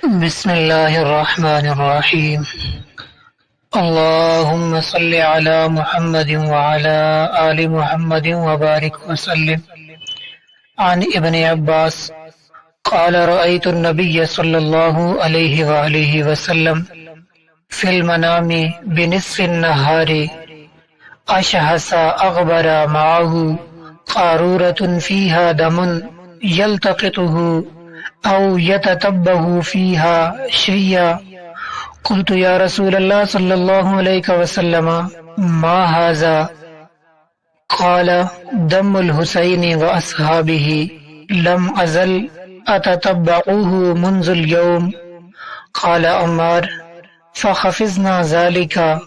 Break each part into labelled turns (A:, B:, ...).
A: بسم اللہ الرحمن الرحیم اللہم صل علی محمد وعلی آل محمد وبارک وسلم عن ابن عباس قال رأيت النبي صلى الله عليه وآله وسلم في المنام بنصف النهار أشهس أغبر معه قارورة فيها دم يلتقطه أو يتتبه فيها شيئا قلت يا رسول الله صلى الله عليه وسلم ما هذا؟ قال دم الحسين وأصحابه لم أزل أتتبعه منذ اليوم. قال عمار فخفزنا ذلك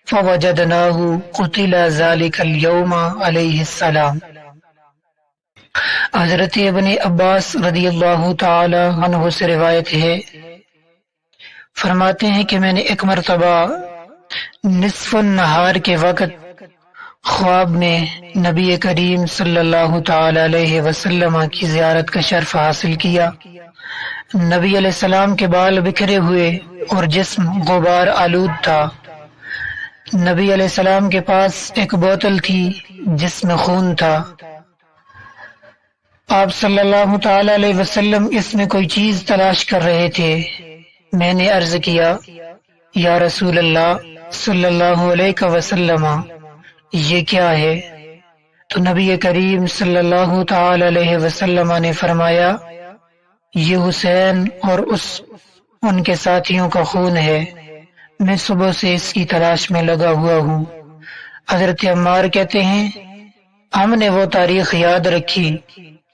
A: فوجدناه قتل ذلك اليوم عليه السلام. حضرت ابن عباس رضی اللہ تعالی عنہ سے روایت ہے، فرماتے ہیں کہ میں نے ایک مرتبہ نصف النہار کے وقت خواب میں نبی کریم صلی اللہ تعالی علیہ وسلم کی زیارت کا شرف حاصل کیا. نبی علیہ السلام کے بال بکھرے ہوئے اور جسم غبار آلود تھا. نبی علیہ السلام کے پاس ایک بوتل تھی جس میں خون تھا. آپ صلی اللہ تعالی علیہ وسلم اس میں کوئی چیز تلاش کر رہے تھے. میں نے عرض کیا یا رسول اللہ صلی اللہ علیہ وسلم یہ کیا ہے؟ تو نبی کریم صلی اللہ تعالی علیہ وسلم نے فرمایا یہ حسین اور ان کے ساتھیوں کا خون ہے. میں صبح سے اس کی تلاش میں لگا ہوا ہوں. حضرت عمار کہتے ہیں ہم نے وہ تاریخ یاد رکھی،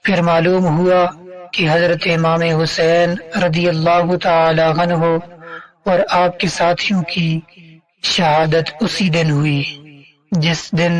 A: پھر معلوم ہوا کہ حضرت امام حسین رضی اللہ تعالی عنہ اور آپ کے ساتھیوں کی شہادت اسی دن ہوئی جس دن